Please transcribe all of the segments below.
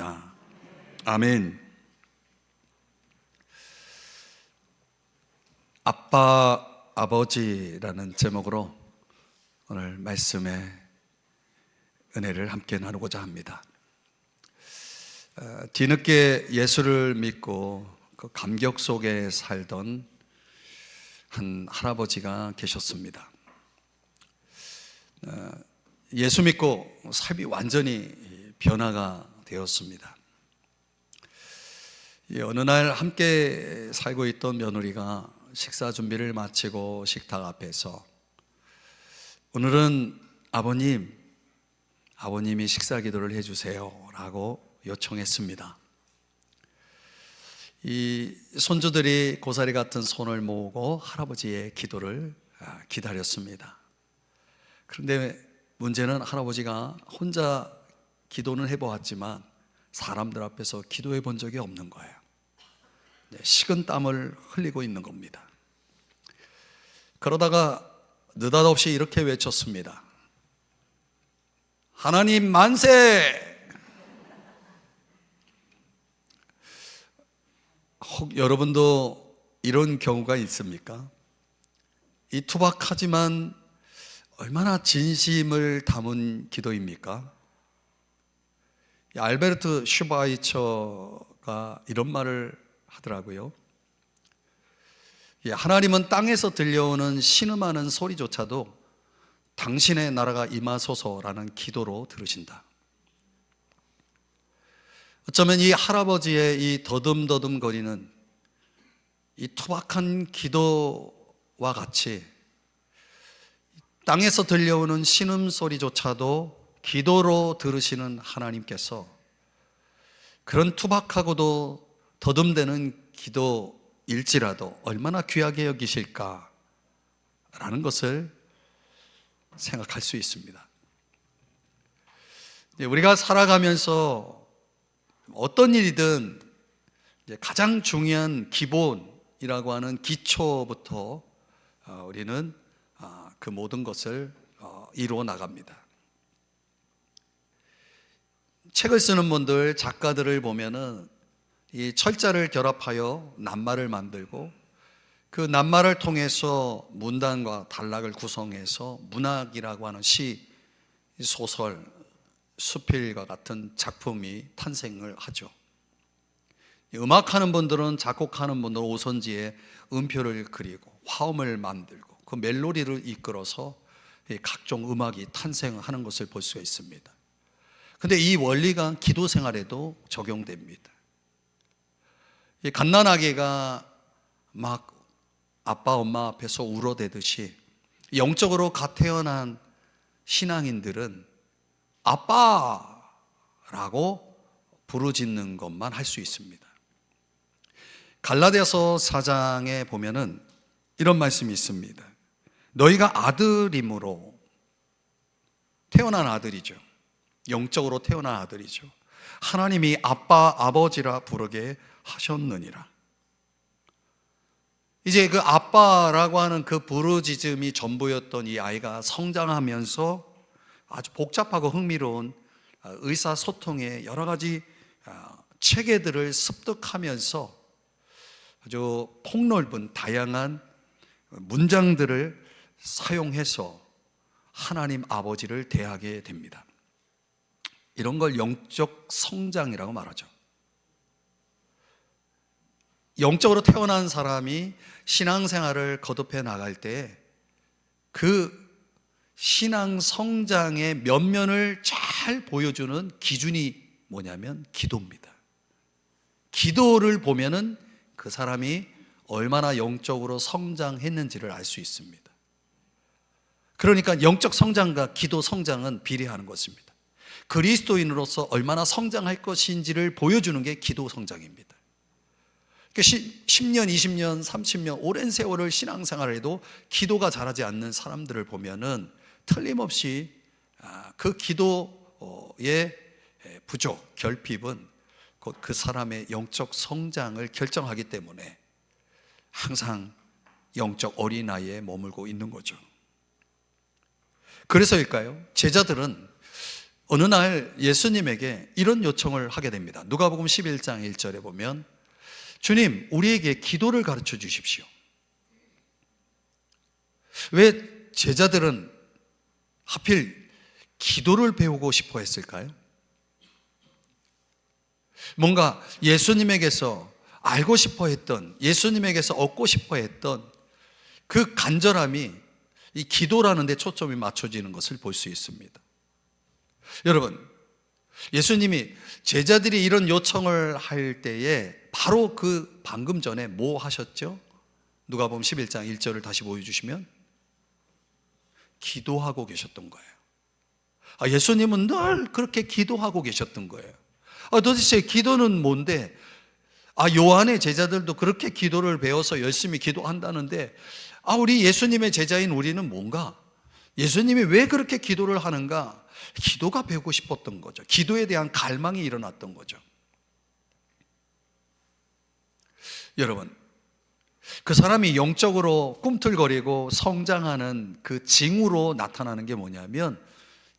축복합니다. 아멘. 아빠, 아버지라는 제목으로 오늘 말씀의 은혜를 함께 나누고자 합니다. 뒤늦게 예수를 믿고 그 감격 속에 살던 한 할아버지가 계셨습니다. 예수 믿고 삶이 완전히 변화가 되었습니다. 어느 날 함께 살고 있던 며느리가 식사 준비를 마치고 식탁 앞에서 오늘은 아버님이 식사 기도를 해주세요 라고 요청했습니다. 이 손주들이 고사리 같은 손을 모으고 할아버지의 기도를 기다렸습니다. 그런데 문제는 할아버지가 혼자 기도는 해보았지만 사람들 앞에서 기도해 본 적이 없는 거예요. 식은 땀을 흘리고 있는 겁니다. 그러다가 느닷없이 이렇게 외쳤습니다. 하나님 만세! 혹 여러분도 이런 경우가 있습니까? 이 투박하지만 얼마나 진심을 담은 기도입니까? 알베르트 슈바이처가 이런 말을 하더라고요. 하나님은 땅에서 들려오는 신음하는 소리조차도 당신의 나라가 임하소서라는 기도로 들으신다. 어쩌면 이 할아버지의 이 더듬더듬거리는 이 투박한 기도와 같이 땅에서 들려오는 신음소리조차도 기도로 들으시는 하나님께서 그런 투박하고도 더듬대는 기도일지라도 얼마나 귀하게 여기실까라는 것을 생각할 수 있습니다. 우리가 살아가면서 어떤 일이든 가장 중요한 기본이라고 하는 기초부터 우리는 그 모든 것을 이루어 나갑니다. 책을 쓰는 분들, 작가들을 보면은 이 철자를 결합하여 낱말을 만들고 그 낱말을 통해서 문단과 단락을 구성해서 문학이라고 하는 시, 소설, 수필과 같은 작품이 탄생을 하죠. 음악하는 분들은, 작곡하는 분들은 오선지에 음표를 그리고 화음을 만들고 그 멜로디를 이끌어서 각종 음악이 탄생하는 것을 볼 수가 있습니다. 근데 이 원리가 기도 생활에도 적용됩니다. 이 갓난아기가 막 아빠 엄마 앞에서 울어대듯이 영적으로 갓 태어난 신앙인들은 아빠라고 부르짖는 것만 할 수 있습니다. 갈라디아서 4장에 보면은 이런 말씀이 있습니다. 너희가 아들임으로 태어난 아들이죠. 영적으로 태어난 아들이죠. 하나님이 아빠, 아버지라 부르게 하셨느니라. 이제 그 아빠라고 하는 그 부르짖음이 전부였던 이 아이가 성장하면서 아주 복잡하고 흥미로운 의사소통의 여러 가지 체계들을 습득하면서 아주 폭넓은 다양한 문장들을 사용해서 하나님 아버지를 대하게 됩니다. 이런 걸 영적 성장이라고 말하죠. 영적으로 태어난 사람이 신앙생활을 거듭해 나갈 때 그 신앙 성장의 면면을 잘 보여주는 기준이 뭐냐면 기도입니다. 기도를 보면은 그 사람이 얼마나 영적으로 성장했는지를 알 수 있습니다. 그러니까 영적 성장과 기도 성장은 비례하는 것입니다. 그리스도인으로서 얼마나 성장할 것인지를 보여주는 게 기도 성장입니다. 10년, 20년, 30년 오랜 세월을 신앙생활을 해도 기도가 자라지 않는 사람들을 보면은 틀림없이 그 기도의 부족, 결핍은 곧 그 사람의 영적 성장을 결정하기 때문에 항상 영적 어린아이에 머물고 있는 거죠. 그래서일까요? 제자들은 어느 날 예수님에게 이런 요청을 하게 됩니다. 누가복음 11장 1절에 보면 주님, 우리에게 기도를 가르쳐 주십시오. 왜 제자들은 하필 기도를 배우고 싶어 했을까요? 뭔가 예수님에게서 알고 싶어 했던, 예수님에게서 얻고 싶어 했던 그 간절함이 이 기도라는 데 초점이 맞춰지는 것을 볼 수 있습니다. 여러분, 예수님이 제자들이 이런 요청을 할 때에 바로 그 방금 전에 뭐 하셨죠? 누가복음 11장 1절을 다시 보여주시면 기도하고 계셨던 거예요. 예수님은 늘 그렇게 기도하고 계셨던 거예요. 도대체 기도는 뭔데? 요한의 제자들도 그렇게 기도를 배워서 열심히 기도한다는데 우리 예수님의 제자인 우리는 뭔가? 예수님이 왜 그렇게 기도를 하는가? 기도가 배우고 싶었던 거죠. 기도에 대한 갈망이 일어났던 거죠. 여러분, 그 사람이 영적으로 꿈틀거리고 성장하는 그 징후로 나타나는 게 뭐냐면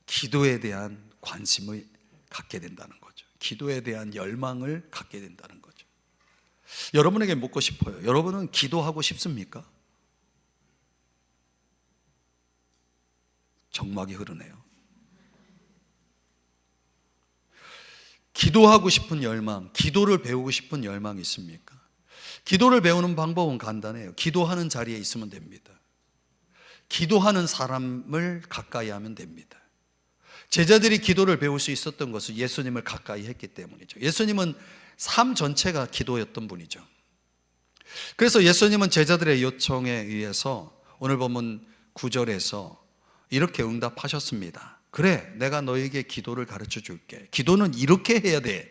기도에 대한 관심을 갖게 된다는 거죠. 기도에 대한 열망을 갖게 된다는 거죠. 여러분에게 묻고 싶어요. 여러분은 기도하고 싶습니까? 정막이 흐르네요. 기도하고 싶은 열망, 기도를 배우고 싶은 열망이 있습니까? 기도를 배우는 방법은 간단해요. 기도하는 자리에 있으면 됩니다. 기도하는 사람을 가까이 하면 됩니다. 제자들이 기도를 배울 수 있었던 것은 예수님을 가까이 했기 때문이죠. 예수님은 삶 전체가 기도였던 분이죠. 그래서 예수님은 제자들의 요청에 의해서 오늘 본문 9절에서 이렇게 응답하셨습니다. 그래, 내가 너에게 기도를 가르쳐 줄게. 기도는 이렇게 해야 돼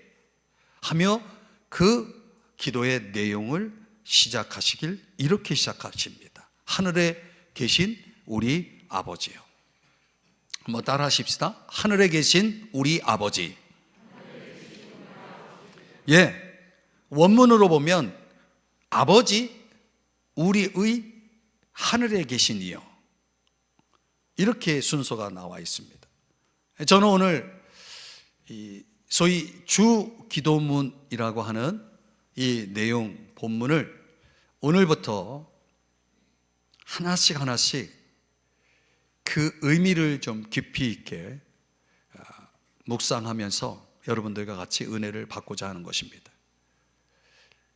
하며 그 기도의 내용을 시작하시길 이렇게 시작하십니다. 하늘에 계신 우리 아버지요. 한번 따라 하십시다. 하늘에 계신 우리 아버지. 원문으로 보면 아버지, 우리의 하늘에 계신 이요, 이렇게 순서가 나와 있습니다. 저는 오늘 소위 주 기도문이라고 하는 이 내용 본문을 오늘부터 하나씩 그 의미를 좀 깊이 있게 묵상하면서 여러분들과 같이 은혜를 받고자 하는 것입니다.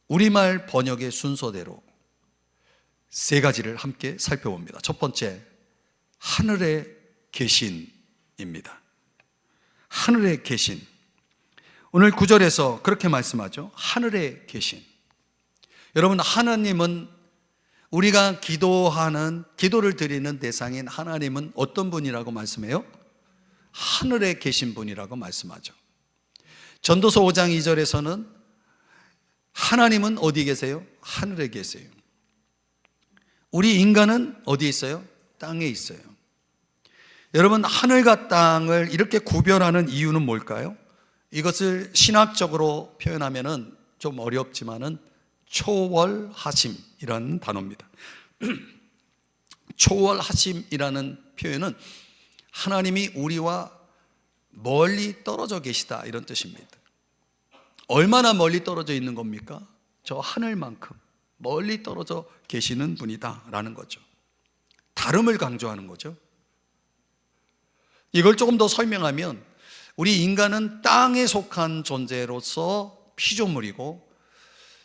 우리말 번역의 순서대로 세 가지를 함께 살펴봅니다. 첫 번째, 하늘에 계신입니다. 하늘에 계신. 오늘 9절에서 그렇게 말씀하죠. 하늘에 계신. 여러분, 하나님은 우리가 기도를 드리는 대상인 하나님은 어떤 분이라고 말씀해요? 하늘에 계신 분이라고 말씀하죠. 전도서 5장 2절에서는 하나님은 어디 계세요? 하늘에 계세요. 우리 인간은 어디에 있어요? 땅에 있어요. 여러분, 하늘과 땅을 이렇게 구별하는 이유는 뭘까요? 이것을 신학적으로 표현하면은 좀 어렵지만은 초월하심이라는 단어입니다. 초월하심이라는 표현은 하나님이 우리와 멀리 떨어져 계시다, 이런 뜻입니다. 얼마나 멀리 떨어져 있는 겁니까? 저 하늘만큼 멀리 떨어져 계시는 분이다 라는 거죠. 다름을 강조하는 거죠. 이걸 조금 더 설명하면 우리 인간은 땅에 속한 존재로서 피조물이고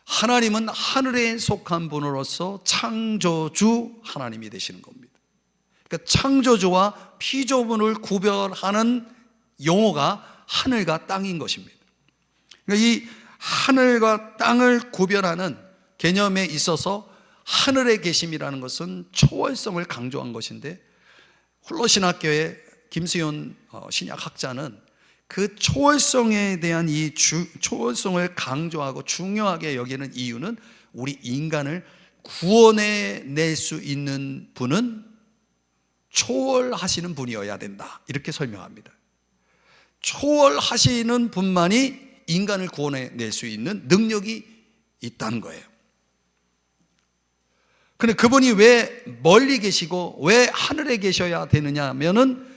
하나님은 하늘에 속한 분으로서 창조주 하나님이 되시는 겁니다. 그러니까 창조주와 피조물을 구별하는 용어가 하늘과 땅인 것입니다. 그러니까 이 하늘과 땅을 구별하는 개념에 있어서 하늘에 계심이라는 것은 초월성을 강조한 것인데, 홀로신학교의 김수현 신약학자는 그 초월성에 대한 이 초월성을 강조하고 중요하게 여기는 이유는 우리 인간을 구원해 낼 수 있는 분은 초월하시는 분이어야 된다, 이렇게 설명합니다. 초월하시는 분만이 인간을 구원해 낼 수 있는 능력이 있다는 거예요. 그런데 그분이 왜 멀리 계시고 왜 하늘에 계셔야 되느냐 하면은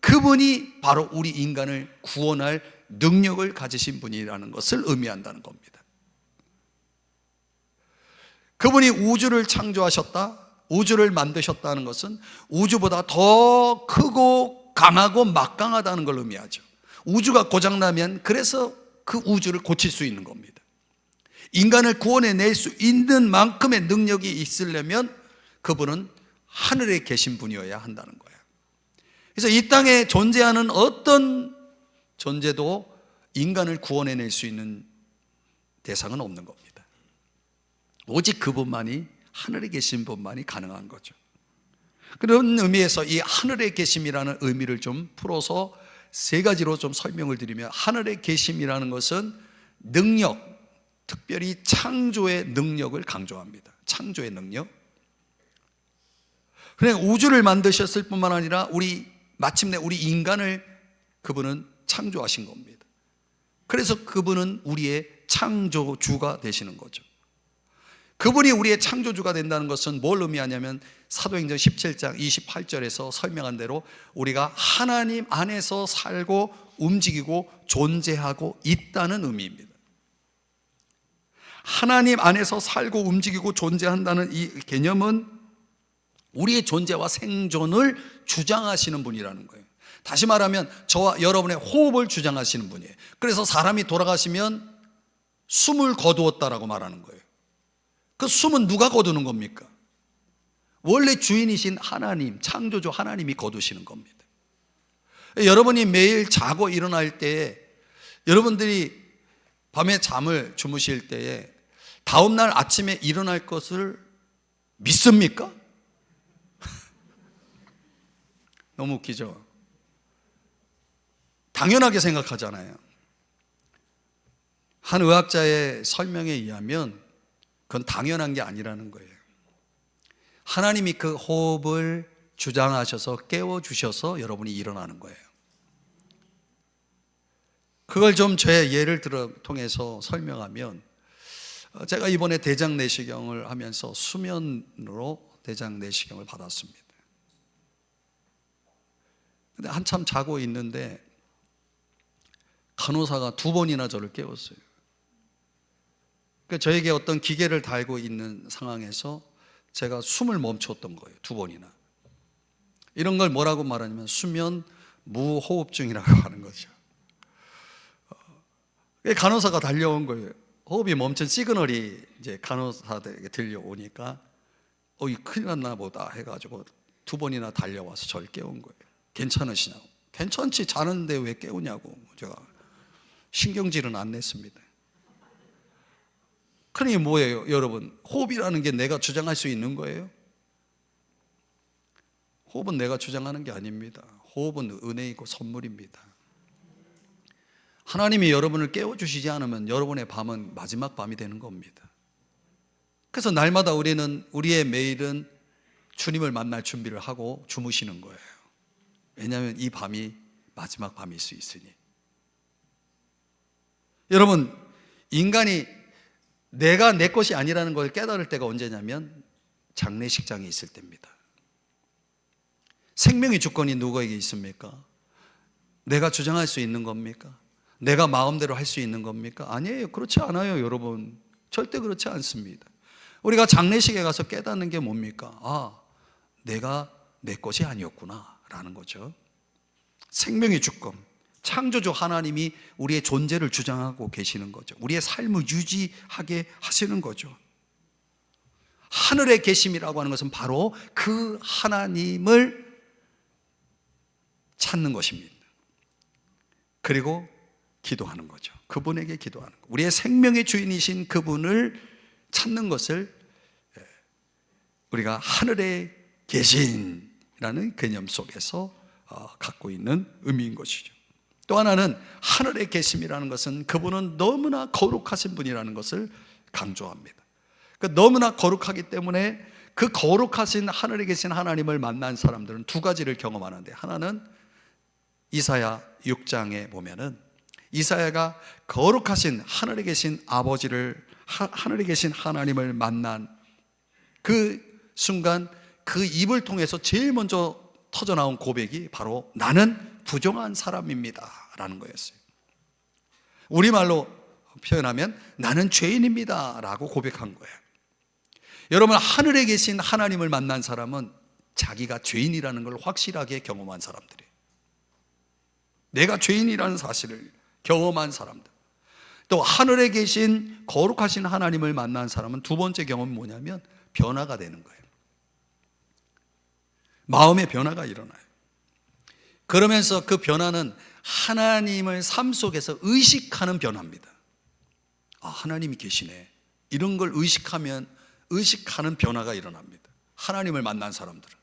그분이 바로 우리 인간을 구원할 능력을 가지신 분이라는 것을 의미한다는 겁니다. 그분이 우주를 창조하셨다, 우주를 만드셨다는 것은 우주보다 더 크고 강하고 막강하다는 걸 의미하죠. 우주가 고장나면 그래서 그 우주를 고칠 수 있는 겁니다. 인간을 구원해낼 수 있는 만큼의 능력이 있으려면 그분은 하늘에 계신 분이어야 한다는 거예요. 그래서 이 땅에 존재하는 어떤 존재도 인간을 구원해낼 수 있는 대상은 없는 겁니다. 오직 그분만이, 하늘에 계신 분만이 가능한 거죠. 그런 의미에서 이 하늘에 계심이라는 의미를 좀 풀어서 세 가지로 좀 설명을 드리면, 하늘에 계심이라는 것은 능력, 특별히 창조의 능력을 강조합니다. 창조의 능력. 그냥 우주를 만드셨을 뿐만 아니라 마침내 우리 인간을 그분은 창조하신 겁니다. 그래서 그분은 우리의 창조주가 되시는 거죠. 그분이 우리의 창조주가 된다는 것은 뭘 의미하냐면, 사도행전 17장 28절에서 설명한 대로 우리가 하나님 안에서 살고 움직이고 존재하고 있다는 의미입니다. 하나님 안에서 살고 움직이고 존재한다는 이 개념은 우리의 존재와 생존을 주장하시는 분이라는 거예요. 다시 말하면 저와 여러분의 호흡을 주장하시는 분이에요. 그래서 사람이 돌아가시면 숨을 거두었다라고 말하는 거예요. 그 숨은 누가 거두는 겁니까? 원래 주인이신 하나님, 창조주 하나님이 거두시는 겁니다. 여러분이 매일 자고 일어날 때, 여러분들이 밤에 잠을 주무실 때에 다음날 아침에 일어날 것을 믿습니까? 너무 웃기죠? 당연하게 생각하잖아요. 한 의학자의 설명에 의하면 그건 당연한 게 아니라는 거예요. 하나님이 그 호흡을 주장하셔서 깨워주셔서 여러분이 일어나는 거예요. 그걸 좀 제 예를 통해서 설명하면, 제가 이번에 대장 내시경을 하면서 수면으로 대장 내시경을 받았습니다. 근데 한참 자고 있는데 간호사가 2번이나 저를 깨웠어요. 그러니까 저에게 어떤 기계를 달고 있는 상황에서 제가 숨을 멈췄던 거예요. 2번이나. 이런 걸 뭐라고 말하냐면 수면 무호흡증이라고 하는 거죠. 간호사가 달려온 거예요. 호흡이 멈춘 시그널이 이제 간호사들에게 들려오니까 이 큰일 났나 보다 해가지고 2번이나 달려와서 저를 깨운 거예요. 괜찮으시냐고. 괜찮지, 자는데 왜 깨우냐고 제가 신경질은 안 냈습니다. 그러니 뭐예요, 여러분? 호흡이라는 게 내가 주장할 수 있는 거예요? 호흡은 내가 주장하는 게 아닙니다. 호흡은 은혜이고 선물입니다. 하나님이 여러분을 깨워주시지 않으면 여러분의 밤은 마지막 밤이 되는 겁니다. 그래서 날마다 우리의 매일은 주님을 만날 준비를 하고 주무시는 거예요. 왜냐하면 이 밤이 마지막 밤일 수 있으니. 여러분, 인간이 내가 내 것이 아니라는 걸 깨달을 때가 언제냐면 장례식장에 있을 때입니다. 생명의 주권이 누구에게 있습니까? 내가 주장할 수 있는 겁니까? 내가 마음대로 할 수 있는 겁니까? 아니에요. 그렇지 않아요, 여러분. 절대 그렇지 않습니다. 우리가 장례식에 가서 깨닫는 게 뭡니까? 내가 내 것이 아니었구나 라는 거죠. 생명의 주권, 창조주 하나님이 우리의 존재를 주장하고 계시는 거죠. 우리의 삶을 유지하게 하시는 거죠. 하늘에 계심이라고 하는 것은 바로 그 하나님을 찾는 것입니다. 그리고 기도하는 거죠. 그분에게 기도하는 거. 우리의 생명의 주인이신 그분을 찾는 것을 우리가 하늘에 계신이라는 개념 속에서 갖고 있는 의미인 것이죠. 또 하나는 하늘에 계심이라는 것은 그분은 너무나 거룩하신 분이라는 것을 강조합니다. 너무나 거룩하기 때문에 그 거룩하신 하늘에 계신 하나님을 만난 사람들은 두 가지를 경험하는데, 하나는 이사야 6장에 보면은 이사야가 거룩하신 하늘에 계신 아버지를, 하늘에 계신 하나님을 만난 그 순간 그 입을 통해서 제일 먼저 터져나온 고백이 바로 나는 부정한 사람입니다 라는 거였어요. 우리말로 표현하면 나는 죄인입니다 라고 고백한 거예요. 여러분, 하늘에 계신 하나님을 만난 사람은 자기가 죄인이라는 걸 확실하게 경험한 사람들이에요. 내가 죄인이라는 사실을 경험한 사람들. 또 하늘에 계신 거룩하신 하나님을 만난 사람은 두 번째 경험이 뭐냐면 변화가 되는 거예요. 마음의 변화가 일어나요. 그러면서 그 변화는 하나님을 삶 속에서 의식하는 변화입니다. 아, 하나님이 계시네. 이런 걸 의식하는 변화가 일어납니다. 하나님을 만난 사람들은.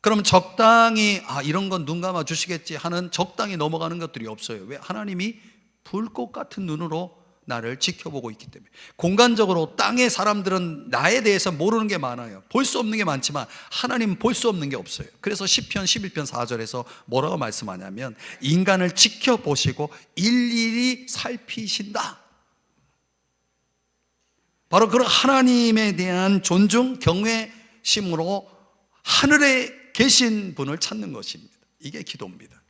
그럼 적당히 이런 건 눈 감아 주시겠지 하는 적당히 넘어가는 것들이 없어요. 왜? 하나님이 불꽃 같은 눈으로 나를 지켜보고 있기 때문에. 공간적으로 땅의 사람들은 나에 대해서 모르는 게 많아요. 볼 수 없는 게 많지만 하나님은 볼 수 없는 게 없어요. 그래서 시편 11편 4절에서 뭐라고 말씀하냐면 인간을 지켜보시고 일일이 살피신다. 바로 그런 하나님에 대한 존중, 경외심으로 하늘에 계신 분을 찾는 것입니다. 이게 기도입니다.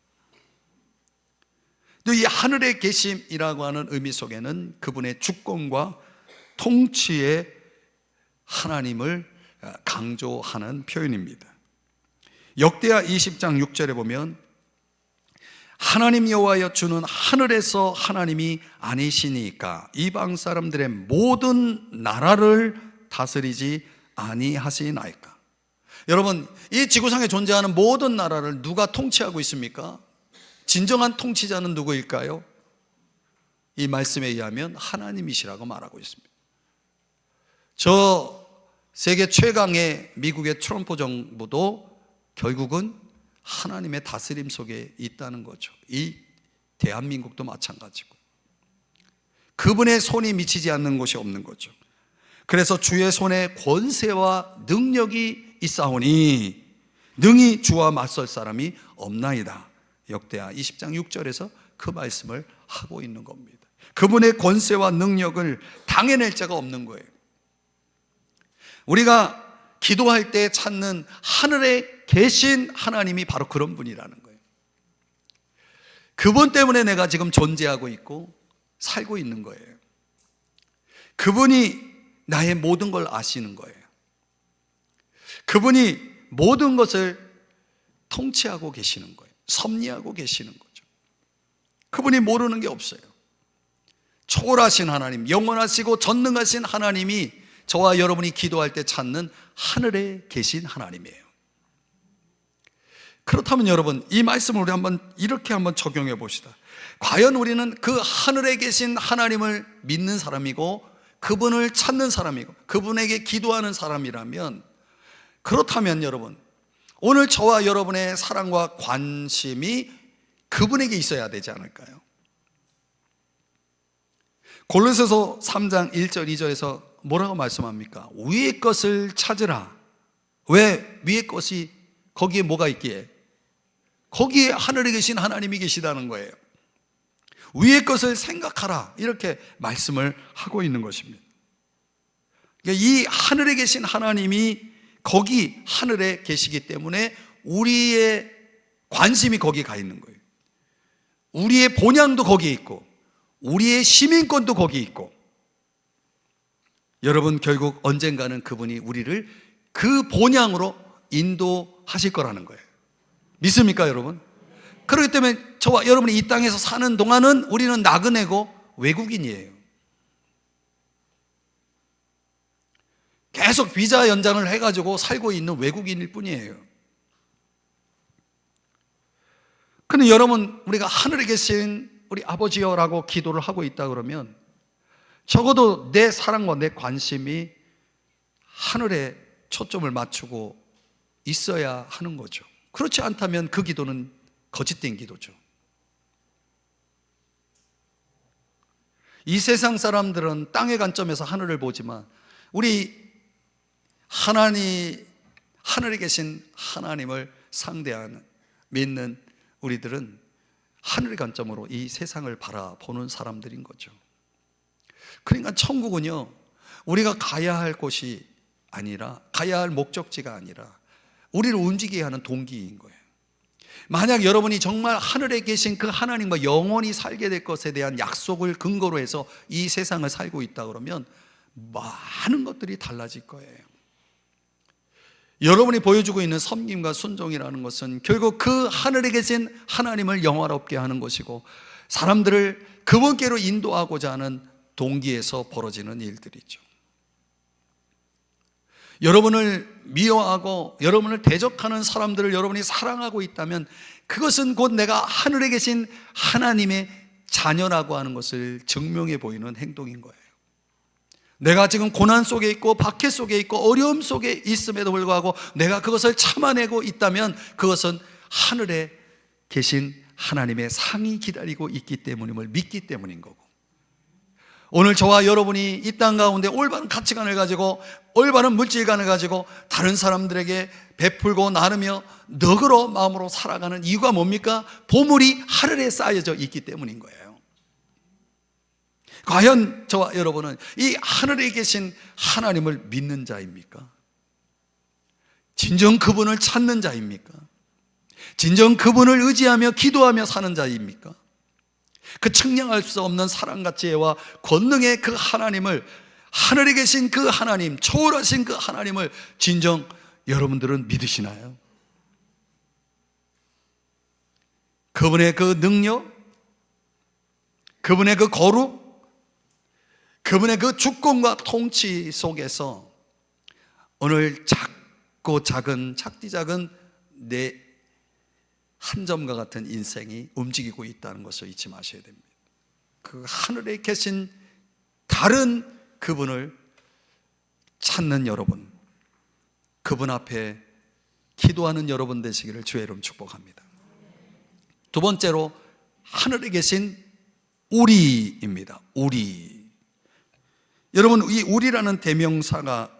또 이 하늘에 계심이라고 하는 의미 속에는 그분의 주권과 통치의 하나님을 강조하는 표현입니다. 역대하 20장 6절에 보면 하나님 여호와여 주는 하늘에서 하나님이 아니시니까 이방 사람들의 모든 나라를 다스리지 아니하시나이까. 여러분, 이 지구상에 존재하는 모든 나라를 누가 통치하고 있습니까? 진정한 통치자는 누구일까요? 이 말씀에 의하면 하나님이시라고 말하고 있습니다. 저 세계 최강의 미국의 트럼프 정부도 결국은 하나님의 다스림 속에 있다는 거죠. 이 대한민국도 마찬가지고 그분의 손이 미치지 않는 곳이 없는 거죠. 그래서 주의 손에 권세와 능력이 있사오니 능히 주와 맞설 사람이 없나이다. 역대하 20장 6절에서 그 말씀을 하고 있는 겁니다. 그분의 권세와 능력을 당해낼 자가 없는 거예요. 우리가 기도할 때 찾는 하늘에 계신 하나님이 바로 그런 분이라는 거예요. 그분 때문에 내가 지금 존재하고 있고 살고 있는 거예요. 그분이 나의 모든 걸 아시는 거예요. 그분이 모든 것을 통치하고 계시는 거예요. 섭리하고 계시는 거죠. 그분이 모르는 게 없어요. 초월하신 하나님, 영원하시고 전능하신 하나님이 저와 여러분이 기도할 때 찾는 하늘에 계신 하나님이에요. 그렇다면 여러분, 이 말씀을 우리 이렇게 한번 적용해 봅시다. 과연 우리는 그 하늘에 계신 하나님을 믿는 사람이고 그분을 찾는 사람이고 그분에게 기도하는 사람이라면, 그렇다면 여러분, 오늘 저와 여러분의 사랑과 관심이 그분에게 있어야 되지 않을까요? 골로새서 3장 1절 2절에서 뭐라고 말씀합니까? 위의 것을 찾으라. 왜? 위의 것이 거기에 뭐가 있기에? 거기에 하늘에 계신 하나님이 계시다는 거예요. 위의 것을 생각하라, 이렇게 말씀을 하고 있는 것입니다. 그러니까 이 하늘에 계신 하나님이 거기 하늘에 계시기 때문에 우리의 관심이 거기 가 있는 거예요. 우리의 본향도 거기에 있고 우리의 시민권도 거기에 있고, 여러분, 결국 언젠가는 그분이 우리를 그 본향으로 인도하실 거라는 거예요. 믿습니까, 여러분? 그렇기 때문에 저와 여러분이 이 땅에서 사는 동안은 우리는 나그네고 외국인이에요. 계속 비자 연장을 해가지고 살고 있는 외국인일 뿐이에요. 근데 여러분, 우리가 하늘에 계신 우리 아버지여라고 기도를 하고 있다 그러면 적어도 내 사랑과 내 관심이 하늘에 초점을 맞추고 있어야 하는 거죠. 그렇지 않다면 그 기도는 거짓된 기도죠. 이 세상 사람들은 땅의 관점에서 하늘을 보지만 우리 하늘에 계신 하나님을 상대하는, 믿는 우리들은 하늘의 관점으로 이 세상을 바라보는 사람들인 거죠. 그러니까 천국은요, 우리가 가야 할 곳이 아니라, 가야 할 목적지가 아니라 우리를 움직이게 하는 동기인 거예요. 만약 여러분이 정말 하늘에 계신 그 하나님과 영원히 살게 될 것에 대한 약속을 근거로 해서 이 세상을 살고 있다 그러면 많은 것들이 달라질 거예요. 여러분이 보여주고 있는 섬김과 순종이라는 것은 결국 그 하늘에 계신 하나님을 영화롭게 하는 것이고, 사람들을 그분께로 인도하고자 하는 동기에서 벌어지는 일들이죠. 여러분을 미워하고 여러분을 대적하는 사람들을 여러분이 사랑하고 있다면 그것은 곧 내가 하늘에 계신 하나님의 자녀라고 하는 것을 증명해 보이는 행동인 거예요. 내가 지금 고난 속에 있고 박해 속에 있고 어려움 속에 있음에도 불구하고 내가 그것을 참아내고 있다면 그것은 하늘에 계신 하나님의 상이 기다리고 있기 때문임을 믿기 때문인 거고, 오늘 저와 여러분이 이 땅 가운데 올바른 가치관을 가지고 올바른 물질관을 가지고 다른 사람들에게 베풀고 나누며 너그러 마음으로 살아가는 이유가 뭡니까? 보물이 하늘에 쌓여져 있기 때문인 거예요. 과연 저와 여러분은 이 하늘에 계신 하나님을 믿는 자입니까? 진정 그분을 찾는 자입니까? 진정 그분을 의지하며 기도하며 사는 자입니까? 그 측량할 수 없는 사랑과 지혜와 권능의 그 하나님을, 하늘에 계신 그 하나님, 초월하신 그 하나님을 진정 여러분들은 믿으시나요? 그분의 그 능력, 그분의 그 거룩, 그분의 그 주권과 통치 속에서 오늘 작고 작은, 작디 작은 내 한 점과 같은 인생이 움직이고 있다는 것을 잊지 마셔야 됩니다. 그 하늘에 계신 다른 그분을 찾는 여러분, 그분 앞에 기도하는 여러분 되시기를 주의 이름 축복합니다. 두 번째로 하늘에 계신 우리입니다. 우리. 여러분, 이 우리라는 대명사가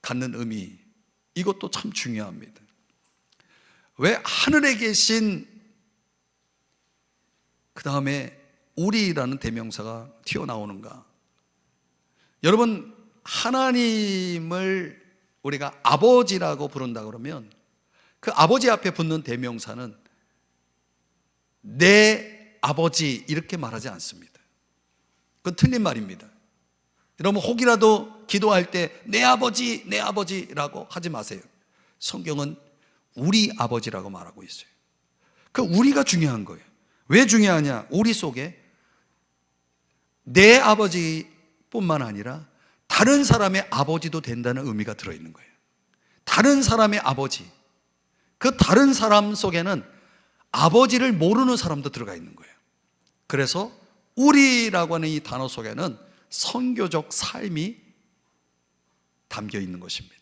갖는 의미, 이것도 참 중요합니다. 왜 하늘에 계신 그 다음에 우리라는 대명사가 튀어나오는가? 여러분, 하나님을 우리가 아버지라고 부른다 그러면 그 아버지 앞에 붙는 대명사는 내 아버지 이렇게 말하지 않습니다. 그건 틀린 말입니다. 여러분, 혹이라도 기도할 때 내 아버지, 내 아버지라고 하지 마세요. 성경은 우리 아버지라고 말하고 있어요. 그 우리가 중요한 거예요. 왜 중요하냐? 우리 속에 내 아버지뿐만 아니라 다른 사람의 아버지도 된다는 의미가 들어있는 거예요. 다른 사람의 아버지, 그 다른 사람 속에는 아버지를 모르는 사람도 들어가 있는 거예요. 그래서 우리라고 하는 이 단어 속에는 선교적 삶이 담겨 있는 것입니다.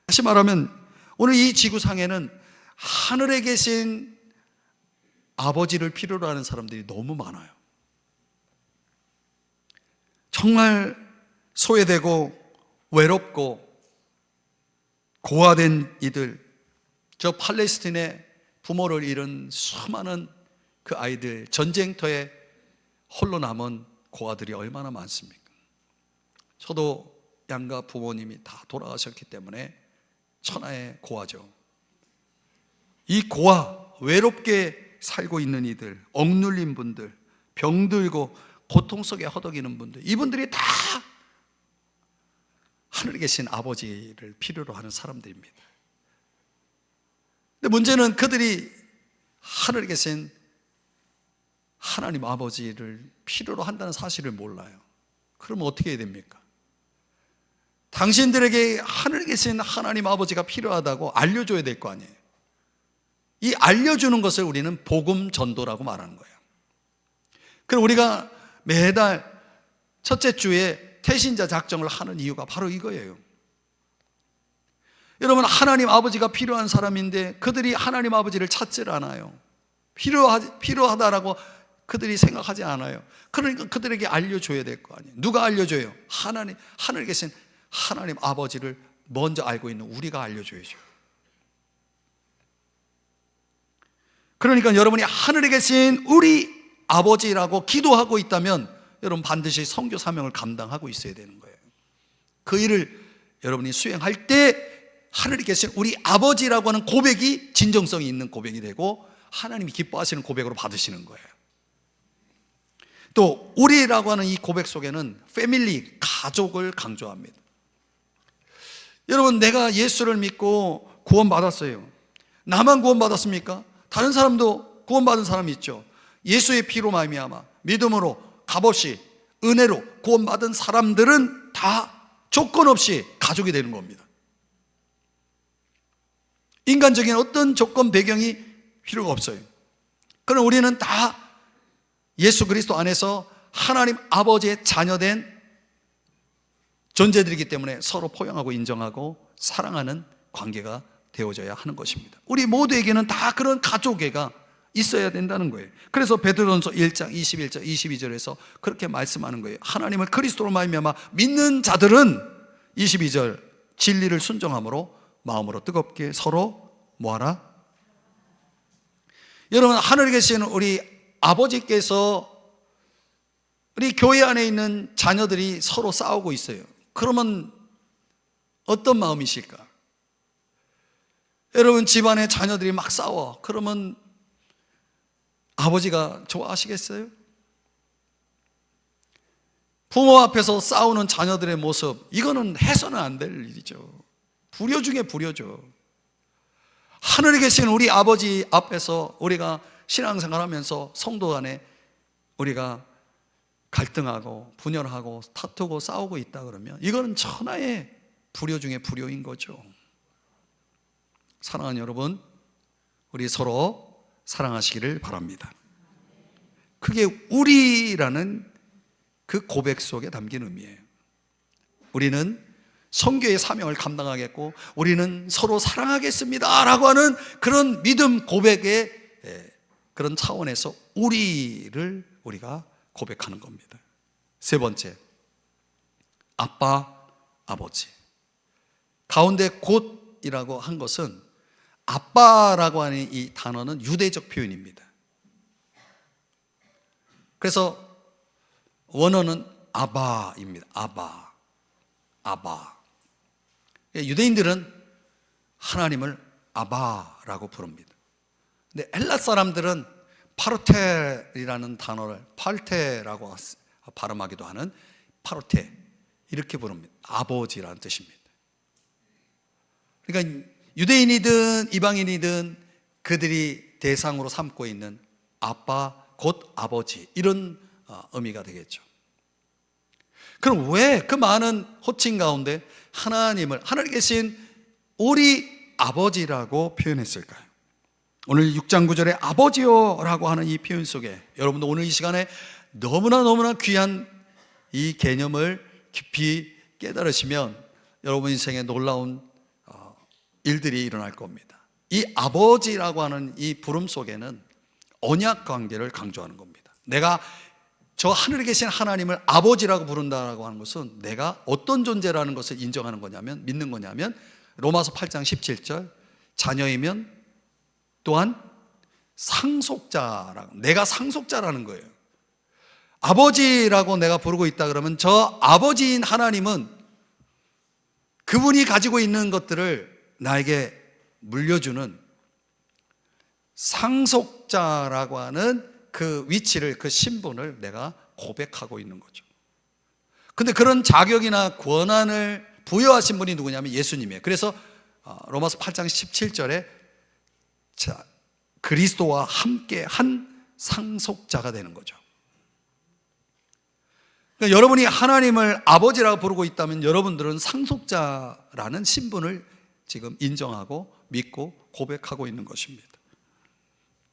다시 말하면 오늘 이 지구상에는 하늘에 계신 아버지를 필요로 하는 사람들이 너무 많아요. 정말 소외되고 외롭고 고아된 이들, 저 팔레스틴에 부모를 잃은 수많은 그 아이들, 전쟁터에 홀로 남은 고아들이 얼마나 많습니까? 저도 양가 부모님이 다 돌아가셨기 때문에 천하의 고아죠. 이 고아, 외롭게 살고 있는 이들, 억눌린 분들, 병들고 고통 속에 허덕이는 분들, 이분들이 다 하늘에 계신 아버지를 필요로 하는 사람들입니다. 근데 문제는 그들이 하늘에 계신 하나님 아버지를 필요로 한다는 사실을 몰라요. 그러면 어떻게 해야 됩니까? 당신들에게 하늘에 계신 하나님 아버지가 필요하다고 알려줘야 될 거 아니에요. 이 알려주는 것을 우리는 복음 전도라고 말하는 거예요. 그럼 우리가 매달 첫째 주에 태신자 작정을 하는 이유가 바로 이거예요. 여러분, 하나님 아버지가 필요한 사람인데 그들이 하나님 아버지를 찾질 않아요. 필요하다라고 그들이 생각하지 않아요. 그러니까 그들에게 알려줘야 될 거 아니에요. 누가 알려줘요? 하늘에 계신 하나님 아버지를 먼저 알고 있는 우리가 알려줘야죠. 그러니까 여러분이 하늘에 계신 우리 아버지라고 기도하고 있다면 여러분 반드시 선교 사명을 감당하고 있어야 되는 거예요. 그 일을 여러분이 수행할 때 하늘에 계신 우리 아버지라고 하는 고백이 진정성이 있는 고백이 되고 하나님이 기뻐하시는 고백으로 받으시는 거예요. 또 우리라고 하는 이 고백 속에는 패밀리, 가족을 강조합니다. 여러분, 내가 예수를 믿고 구원받았어요. 나만 구원받았습니까? 다른 사람도 구원받은 사람이 있죠. 예수의 피로 말미암아 믿음으로 값없이 은혜로 구원받은 사람들은 다 조건 없이 가족이 되는 겁니다. 인간적인 어떤 조건 배경이 필요가 없어요. 그럼 우리는 다 예수 그리스도 안에서 하나님 아버지의 자녀된 존재들이기 때문에 서로 포용하고 인정하고 사랑하는 관계가 되어져야 하는 것입니다. 우리 모두에게는 다 그런 가족애가 있어야 된다는 거예요. 그래서 베드로전서 1장 21절 22절에서 그렇게 말씀하는 거예요. 하나님을 그리스도로 말미암아 믿는 자들은 22절 진리를 순종함으로 마음으로 뜨겁게 서로 뭐하라? 여러분, 하늘에 계시는 우리 아버지께서 우리 교회 안에 있는 자녀들이 서로 싸우고 있어요. 그러면 어떤 마음이실까? 여러분, 집안의 자녀들이 막 싸워. 그러면 아버지가 좋아하시겠어요? 부모 앞에서 싸우는 자녀들의 모습, 이거는 해서는 안 될 일이죠. 불효 중에 불효죠. 하늘에 계신 우리 아버지 앞에서 우리가 신앙생활하면서 성도 간에 우리가 갈등하고 분열하고 다투고 싸우고 있다 그러면 이거는 천하의 불효 중에 불효인 거죠. 사랑하는 여러분, 우리 서로 사랑하시기를 바랍니다. 그게 우리라는 그 고백 속에 담긴 의미예요. 우리는 선교의 사명을 감당하겠고 우리는 서로 사랑하겠습니다 라고 하는 그런 믿음 고백의 그런 차원에서 우리를 우리가 고백하는 겁니다. 세 번째, 아빠, 아버지. 가운데 곧이라고 한 것은 아빠라고 하는 이 단어는 유대적 표현입니다. 그래서 원어는 아바입니다. 아바. 유대인들은 하나님을 아바라고 부릅니다. 근데 헬라 사람들은 파르텔이라는 단어를 팔테라고 발음하기도 하는 파르테 이렇게 부릅니다. 아버지라는 뜻입니다. 그러니까 유대인이든 이방인이든 그들이 대상으로 삼고 있는 아빠 곧 아버지 이런 의미가 되겠죠. 그럼 왜 그 많은 호칭 가운데 하나님을 하늘에 계신 우리 아버지라고 표현했을까요? 오늘 6장 9절에 아버지요 라고 하는 이 표현 속에 여러분도 오늘 이 시간에 너무나 귀한 이 개념을 깊이 깨달으시면 여러분 인생에 놀라운 일들이 일어날 겁니다. 이 아버지라고 하는 이 부름 속에는 언약 관계를 강조하는 겁니다. 내가 저 하늘에 계신 하나님을 아버지라고 부른다라고 하는 것은 내가 어떤 존재라는 것을 인정하는 거냐면, 믿는 거냐면 로마서 8장 17절 자녀이면 또한 상속자라고, 내가 상속자라는 거예요. 아버지라고 내가 부르고 있다 그러면 저 아버지인 하나님은 그분이 가지고 있는 것들을 나에게 물려주는 상속자라고 하는 그 위치를, 그 신분을 내가 고백하고 있는 거죠. 근데 그런 자격이나 권한을 부여하신 분이 누구냐면 예수님이에요. 그래서 로마서 8장 17절에 그리스도와 함께 한 상속자가 되는 거죠. 그러니까 여러분이 하나님을 아버지라고 부르고 있다면 여러분들은 상속자라는 신분을 지금 인정하고 믿고 고백하고 있는 것입니다.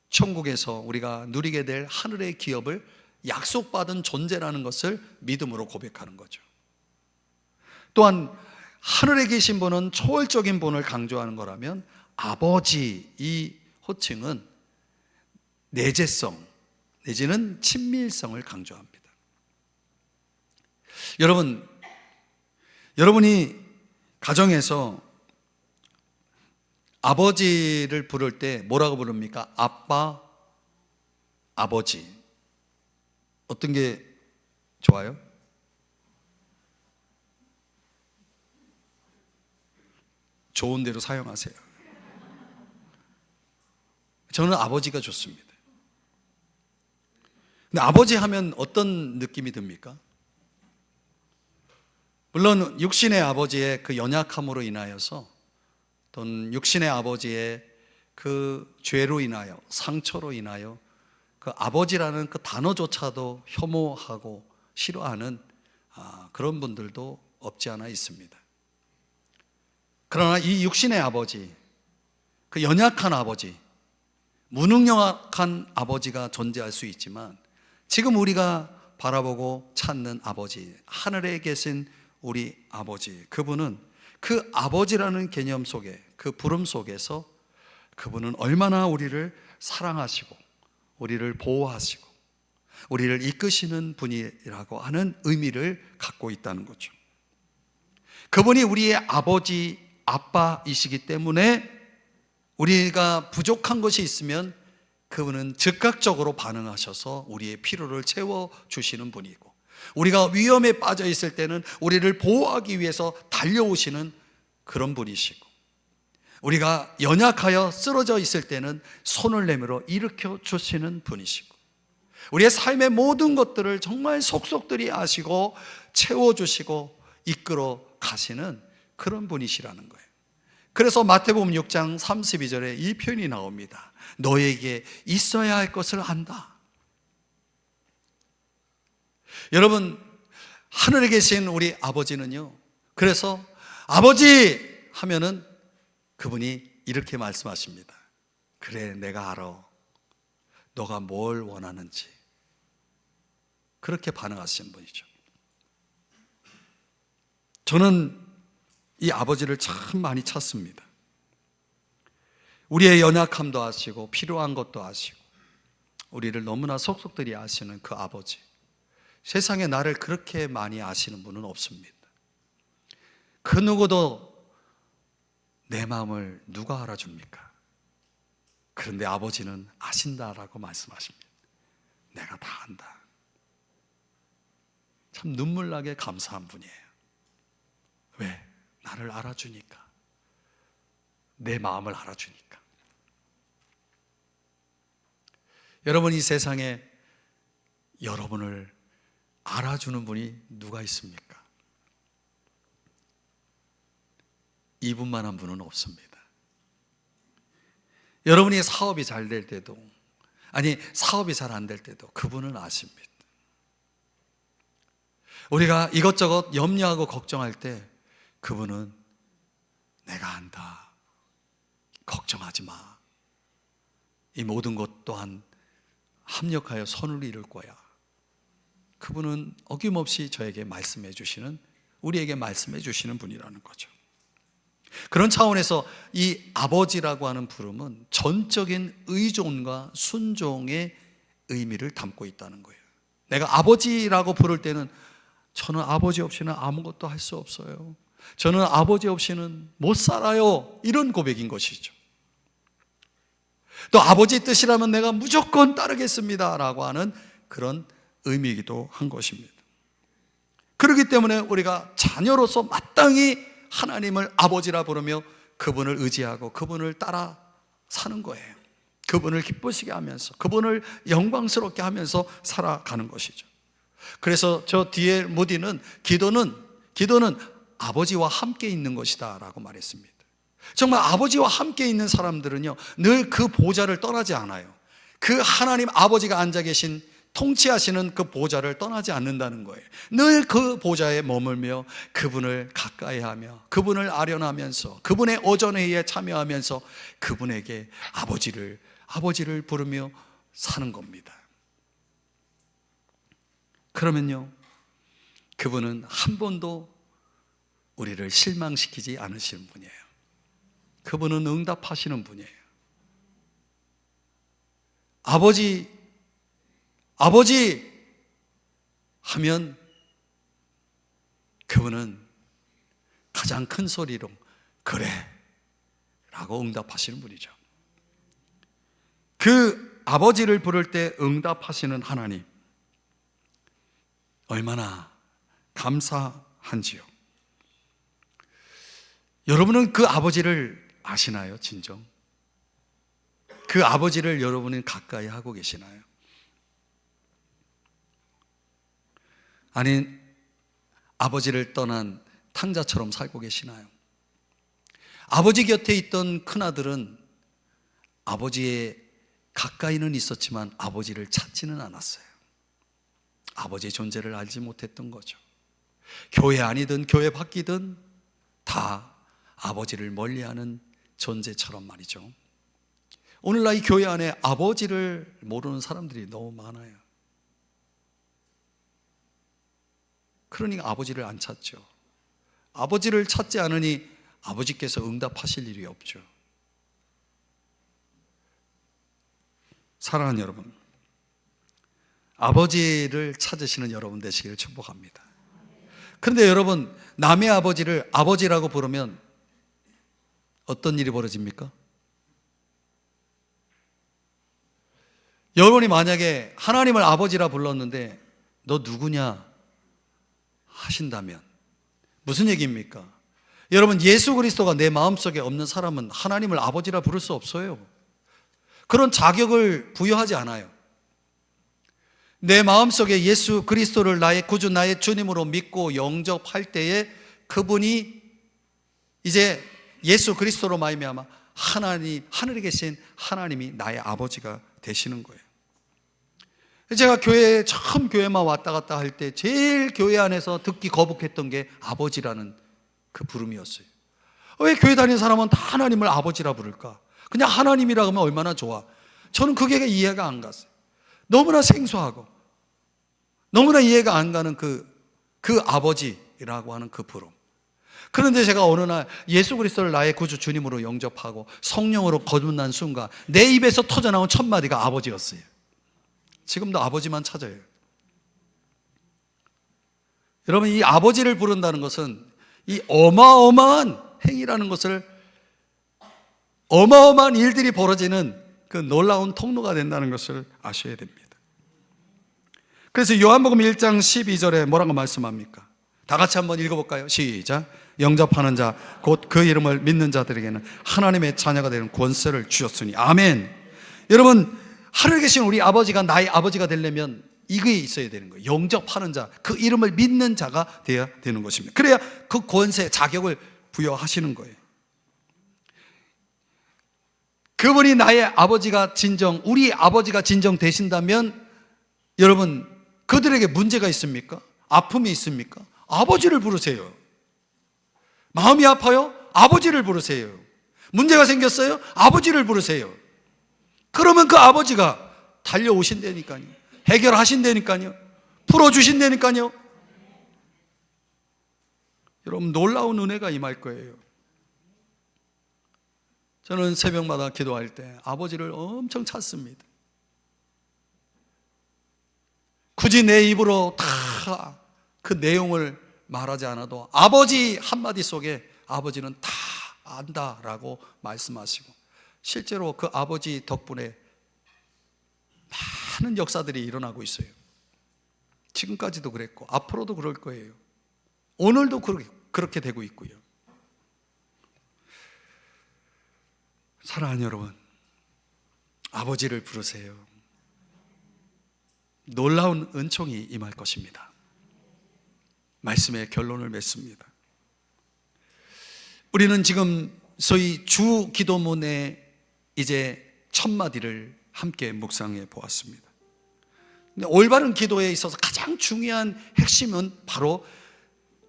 천국에서 우리가 누리게 될 하늘의 기업을 약속받은 존재라는 것을 믿음으로 고백하는 거죠. 또한 하늘에 계신 분은 초월적인 분을 강조하는 거라면 아버지, 이 호칭은 내재성 내지는 친밀성을 강조합니다. 여러분이 가정에서 아버지를 부를 때 뭐라고 부릅니까? 아빠, 아버지. 어떤 게 좋아요? 좋은 대로 사용하세요. 저는 아버지가 좋습니다. 근데 아버지 하면 어떤 느낌이 듭니까? 물론 육신의 아버지의 그 연약함으로 인하여서, 또는 육신의 아버지의 그 죄로 인하여, 상처로 인하여 그 아버지라는 그 단어조차도 혐오하고 싫어하는 그런 분들도 없지 않아 있습니다. 그러나 이 육신의 아버지, 그 연약한 아버지, 무능력한 아버지가 존재할 수 있지만, 지금 우리가 바라보고 찾는 아버지, 하늘에 계신 우리 아버지, 그분은 그 아버지라는 개념 속에, 그 부름 속에서 그분은 얼마나 우리를 사랑하시고 우리를 보호하시고 우리를 이끄시는 분이라고 하는 의미를 갖고 있다는 거죠. 그분이 우리의 아버지, 아빠이시기 때문에 우리가 부족한 것이 있으면 그분은 즉각적으로 반응하셔서 우리의 필요를 채워주시는 분이고, 우리가 위험에 빠져 있을 때는 우리를 보호하기 위해서 달려오시는 그런 분이시고, 우리가 연약하여 쓰러져 있을 때는 손을 내밀어 일으켜 주시는 분이시고, 우리의 삶의 모든 것들을 정말 속속들이 아시고 채워주시고 이끌어 가시는 그런 분이시라는 거예요. 그래서 마태복음 6장 32절에 이 표현이 나옵니다. 너에게 있어야 할 것을 안다. 여러분, 하늘에 계신 우리 아버지는요, 그래서 아버지 하면은 그분이 이렇게 말씀하십니다. 그래, 내가 알아. 너가 뭘 원하는지. 그렇게 반응하시는 분이죠. 저는 이 아버지를 참 많이 찾습니다. 우리의 연약함도 아시고 필요한 것도 아시고 우리를 너무나 속속들이 아시는 그 아버지, 세상에 나를 그렇게 많이 아시는 분은 없습니다. 그 누구도 내 마음을 누가 알아줍니까? 그런데 아버지는 아신다라고 말씀하십니다. 내가 다 안다. 참 눈물나게 감사한 분이에요. 왜? 나를 알아주니까. 내 마음을 알아주니까. 여러분, 이 세상에 여러분을 알아주는 분이 누가 있습니까? 이분만한 분은 없습니다. 여러분이 사업이 잘 될 때도, 아니 사업이 잘 안 될 때도 그분은 아십니다. 우리가 이것저것 염려하고 걱정할 때 그분은 내가 안다. 걱정하지 마. 이 모든 것 또한 합력하여 선을 이룰 거야. 그분은 어김없이 저에게 말씀해 주시는, 우리에게 말씀해 주시는 분이라는 거죠. 그런 차원에서 이 아버지라고 하는 부름은 전적인 의존과 순종의 의미를 담고 있다는 거예요. 내가 아버지라고 부를 때는 저는 아버지 없이는 아무것도 할 수 없어요. 저는 아버지 없이는 못 살아요. 이런 고백인 것이죠. 또 아버지 뜻이라면 내가 무조건 따르겠습니다 라고 하는 그런 의미이기도 한 것입니다. 그렇기 때문에 우리가 자녀로서 마땅히 하나님을 아버지라 부르며 그분을 의지하고 그분을 따라 사는 거예요. 그분을 기쁘시게 하면서, 그분을 영광스럽게 하면서 살아가는 것이죠. 그래서 저 뒤에 무디는 기도는 아버지와 함께 있는 것이다 라고 말했습니다. 정말 아버지와 함께 있는 사람들은요, 늘 그 보좌를 떠나지 않아요. 그 하나님 아버지가 앉아 계신, 통치하시는 그 보좌를 떠나지 않는다는 거예요. 늘 그 보좌에 머물며 그분을 가까이 하며 그분을 아련하면서 그분의 오전회의에 참여하면서 그분에게 아버지를 부르며 사는 겁니다. 그러면요, 그분은 한 번도 우리를 실망시키지 않으시는 분이에요. 그분은 응답하시는 분이에요. 아버지 하면 그분은 가장 큰 소리로 그래 라고 응답하시는 분이죠. 그 아버지를 부를 때 응답하시는 하나님, 얼마나 감사한지요. 여러분은 그 아버지를 아시나요? 진정? 그 아버지를 여러분은 가까이 하고 계시나요? 아니, 아버지를 떠난 탕자처럼 살고 계시나요? 아버지 곁에 있던 큰아들은 아버지의 가까이는 있었지만 아버지를 찾지는 않았어요. 아버지의 존재를 알지 못했던 거죠. 교회 안이든 교회 밖이든 다 아버지를 멀리하는 존재처럼 말이죠. 오늘날 이 교회 안에 아버지를 모르는 사람들이 너무 많아요. 그러니까 아버지를 안 찾죠. 아버지를 찾지 않으니 아버지께서 응답하실 일이 없죠. 사랑하는 여러분, 아버지를 찾으시는 여러분 되시기를 축복합니다. 그런데 여러분, 남의 아버지를 아버지라고 부르면 어떤 일이 벌어집니까? 여러분이 만약에 하나님을 아버지라 불렀는데 너 누구냐 하신다면 무슨 얘기입니까? 여러분, 예수 그리스도가 내 마음속에 없는 사람은 하나님을 아버지라 부를 수 없어요. 그런 자격을 부여하지 않아요. 내 마음속에 예수 그리스도를 나의 구주, 나의 주님으로 믿고 영접할 때에 그분이 이제 예수 그리스도로 말미암아 하나님, 하늘에 계신 하나님이 나의 아버지가 되시는 거예요. 제가 처음 교회만 왔다 갔다 할 때 제일 교회 안에서 듣기 거북했던 게 아버지라는 그 부름이었어요. 왜 교회 다니는 사람은 다 하나님을 아버지라 부를까? 그냥 하나님이라고 하면 얼마나 좋아. 저는 그게 이해가 안 갔어요. 너무나 생소하고 너무나 이해가 안 가는 그 아버지라고 하는 그 부름. 그런데 제가 어느 날 예수 그리스도를 나의 구주 주님으로 영접하고 성령으로 거듭난 순간 내 입에서 터져나온 첫 마디가 아버지였어요. 지금도 아버지만 찾아요. 여러분, 이 아버지를 부른다는 것은 이 어마어마한 행위라는 것을, 어마어마한 일들이 벌어지는 그 놀라운 통로가 된다는 것을 아셔야 됩니다. 그래서 요한복음 1장 12절에 뭐라고 말씀합니까? 다 같이 한번 읽어볼까요? 시작. 영접하는 자 곧 그 이름을 믿는 자들에게는 하나님의 자녀가 되는 권세를 주셨으니. 아멘. 여러분, 하늘에 계신 우리 아버지가 나의 아버지가 되려면 이게 있어야 되는 거예요. 영접하는 자, 그 이름을 믿는 자가 되어야 되는 것입니다. 그래야 그 권세, 자격을 부여하시는 거예요. 그분이 나의 아버지가 진정, 우리 아버지가 진정 되신다면 여러분, 그들에게 문제가 있습니까? 아픔이 있습니까? 아버지를 부르세요. 마음이 아파요? 아버지를 부르세요. 문제가 생겼어요? 아버지를 부르세요. 그러면 그 아버지가 달려오신다니까요. 해결하신다니까요. 풀어주신다니까요. 여러분, 놀라운 은혜가 임할 거예요. 저는 새벽마다 기도할 때 아버지를 엄청 찾습니다. 굳이 내 입으로 다 그 내용을 말하지 않아도 아버지 한마디 속에 아버지는 다 안다라고 말씀하시고, 실제로 그 아버지 덕분에 많은 역사들이 일어나고 있어요. 지금까지도 그랬고 앞으로도 그럴 거예요. 오늘도 그렇게 되고 있고요. 사랑하는 여러분, 아버지를 부르세요. 놀라운 은총이 임할 것입니다. 말씀의 결론을 맺습니다. 우리는 지금 소위 주 기도문의 이제 첫 마디를 함께 묵상해 보았습니다. 근데 올바른 기도에 있어서 가장 중요한 핵심은 바로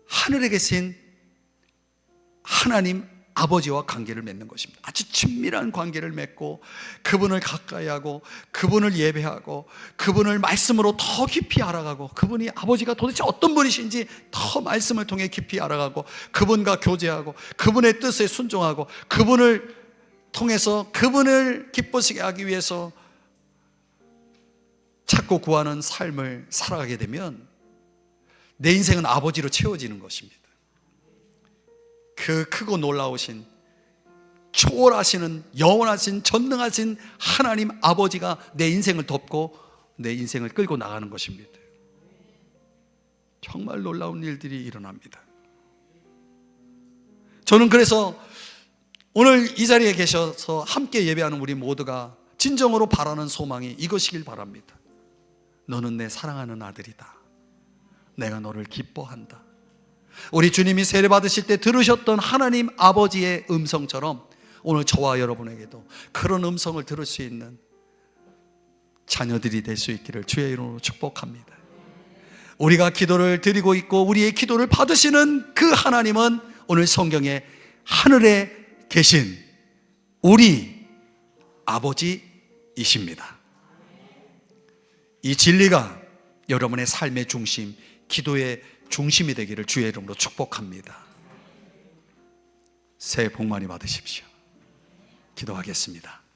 하늘에 계신 하나님 아버지와 관계를 맺는 것입니다. 아주 친밀한 관계를 맺고 그분을 가까이 하고 그분을 예배하고 그분을 말씀으로 더 깊이 알아가고 그분이 아버지가 도대체 어떤 분이신지 더 말씀을 통해 깊이 알아가고 그분과 교제하고 그분의 뜻에 순종하고 그분을 통해서 그분을 기쁘시게 하기 위해서 찾고 구하는 삶을 살아가게 되면 내 인생은 아버지로 채워지는 것입니다. 그 크고 놀라우신 초월하시는 영원하신 전능하신 하나님 아버지가 내 인생을 덮고 내 인생을 끌고 나가는 것입니다. 정말 놀라운 일들이 일어납니다. 저는 그래서 오늘 이 자리에 계셔서 함께 예배하는 우리 모두가 진정으로 바라는 소망이 이것이길 바랍니다. 너는 내 사랑하는 아들이다. 내가 너를 기뻐한다. 우리 주님이 세례 받으실 때 들으셨던 하나님 아버지의 음성처럼 오늘 저와 여러분에게도 그런 음성을 들을 수 있는 자녀들이 될 수 있기를 주의 이름으로 축복합니다. 우리가 기도를 드리고 있고 우리의 기도를 받으시는 그 하나님은 오늘 성경에 하늘에 계신 우리 아버지이십니다. 이 진리가 여러분의 삶의 중심, 기도의 중심이 되기를 주의 이름으로 축복합니다. 새해 복 많이 받으십시오. 기도하겠습니다.